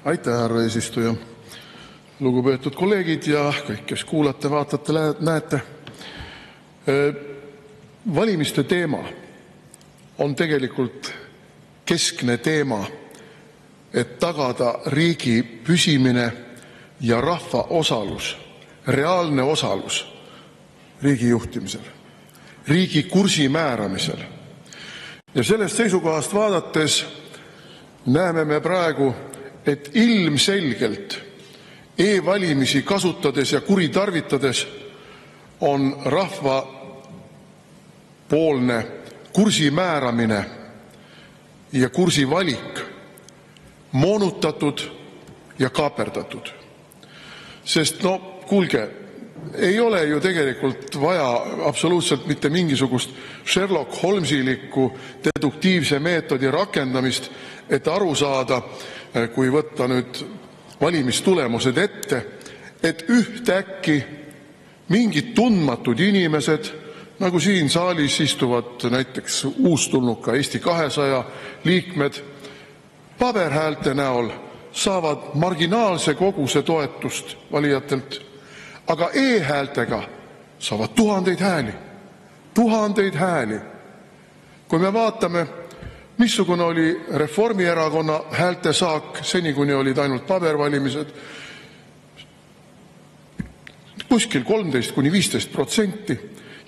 Aitäh, härra eesistuja! Lugupeetud kolleegid ja kõik, kes kuulate, vaatate, näete! Valimiste teema on tegelikult keskne teema, et tagada riigi püsimine ja rahva osalus, reaalne osalus riigi juhtimisel, riigi kursi määramisel. Ja sellest seisukohast vaadates näeme me praegu, et ilmselgelt e-valimisi kasutades ja kuritarvitades on rahva poolne kursi määramine ja kursi valik moonutatud ja kaaperdatud. Sest kuulge, ei ole ju tegelikult vaja absoluutselt mitte mingisugust Sherlock Holmesilikku deduktiivse meetodi rakendamist, et aru saada, kui võtta nüüd valimistulemused ette, et ühtäkki mingid tundmatud inimesed, nagu siin saalis istuvad näiteks uustulnuka Eesti 200 liikmed, paberhäälte näol saavad marginaalse koguse toetust valijatelt, aga e-häältega saavad tuhandeid hääli. Tuhandeid hääli. Kui me vaatame, missugune oli Reformierakonna häältesaak seni, kuni olid ainult pabervalimised, kuskil 13–15%,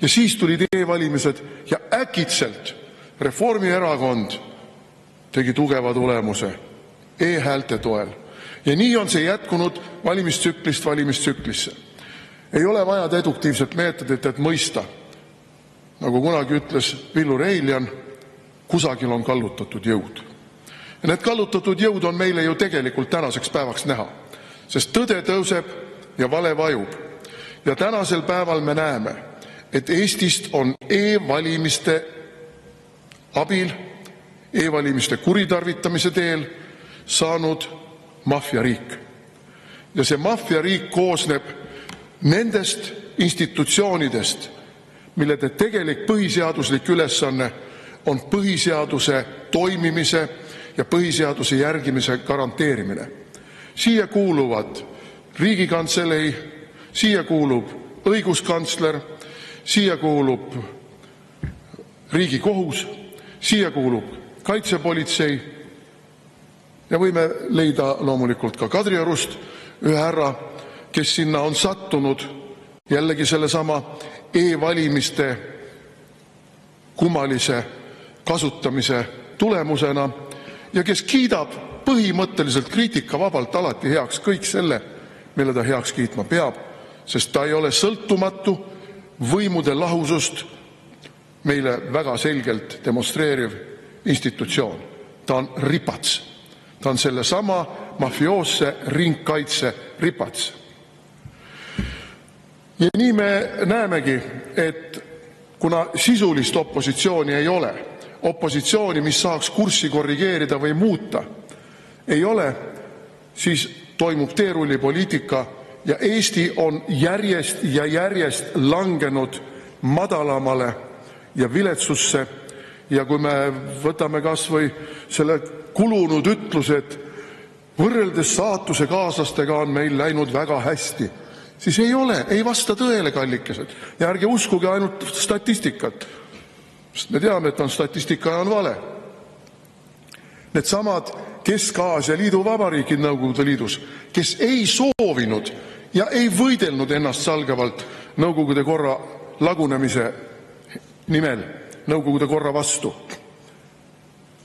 ja siis tulid e-valimised ja äkitselt Reformierakond tegi tugeva tulemuse e-häälte toel. Ja nii on see jätkunud valimistsüklist valimistsüklisse. Ei ole vaja deduktiivset meetodit, et mõista. Nagu kunagi ütles Villu Reiljan, kusagil on kallutatud jõud. Ja need kallutatud jõud on meile ju tegelikult tänaseks päevaks näha, sest tõde tõuseb ja vale vajub. Ja tänasel päeval me näeme, et Eestist on e-valimiste abil, e-valimiste kuritarvitamise teel saanud maffiariik. Ja see maffiariik koosneb nendest institutsioonidest, mille tegelik põhiseaduslik ülesanne on põhiseaduse toimimise ja põhiseaduse järgimise garanteerimine. Siia kuuluvad Riigikantselei, siia kuulub õiguskantsler, siia kuulub Riigikohus, siia kuulub kaitsepolitsei ja võime leida loomulikult ka Kadriorust ühe härra, kes sinna on sattunud jällegi sellesama e-valimiste kummalise kasutamise tulemusena ja kes kiidab põhimõtteliselt kriitikavabalt alati heaks kõik selle, mille ta heaks kiitma peab, sest ta ei ole sõltumatu, võimude lahusust meile väga selgelt demonstreeriv institutsioon. Ta on ripats. Ta on sellesama mafioosse ringkaitse ripats. Ja nii me näemegi, et kuna sisulist opositsiooni ei ole, opositsiooni, mis saaks kurssi korrigeerida või muuta, ei ole, siis toimub teerullipoliitika ja Eesti on järjest ja järjest langenud madalamale ja viletsusse. Ja kui me võtame kas või selle kulunud ütlused, võrreldes saatuse kaaslastega on meil läinud väga hästi, siis ei ole, ei vasta tõele, kallikesed. Ja ärge uskuge ainult statistikat, sest me teame, et statistika on vale. Need samad Kesk-Aasia liiduvabariigid Nõukogude Liidus, kes ei soovinud ja ei võidelnud ennast salgavalt Nõukogude korra lagunemise nimel, Nõukogude korra vastu,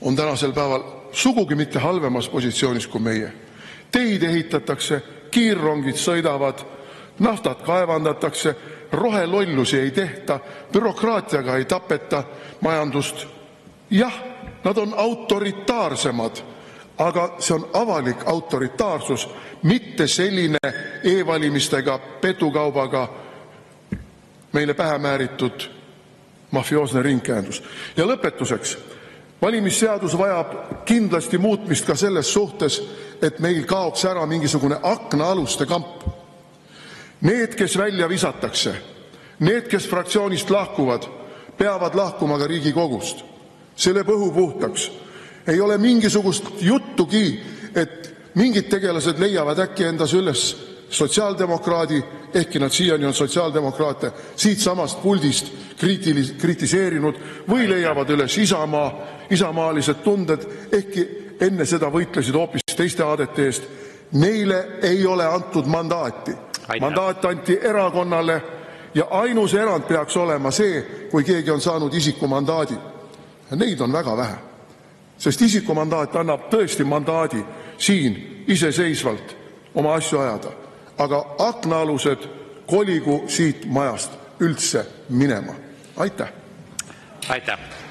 on tänasel päeval sugugi mitte halvemas positsioonis kui meie. Teid ehitatakse, kiirrongid sõidavad, naftat kaevandatakse, rohelollusi ei tehta, bürokraatiaga ei tapeta majandust. Jah, nad on autoritaarsemad, aga see on avalik autoritaarsus, mitte selline e-valimistega, petukaubaga meile pähe määritud mafioosne ringkäendus. Ja lõpetuseks, valimisseadus vajab kindlasti muutmist ka selles suhtes, et meil kaoks ära mingisugune aknaaluste kamp. Need, kes välja visatakse, need, kes fraktsioonist lahkuvad, peavad lahkuma ka Riigikogust. See lööb õhu puhtaks. Ei ole mingisugust juttugi, et mingid tegelased leiavad äkki endas üles sotsiaaldemokraadi, ehkki nad siiani on sotsiaaldemokraate siitsamast puldist kritiseerinud, või leiavad üles isamaalised tunded, ehkki enne seda võitlesid hoopis teiste aadete eest. Neile ei ole antud mandaati. Mandaat anti erakonnale ja ainus erand peaks olema see, kui keegi on saanud isikumandaadi. Neid on väga vähe, sest isikumandaat annab tõesti mandaadi siin iseseisvalt oma asju ajada. Aga aknaalused koligu siit majast üldse minema. Aitäh! Aitäh!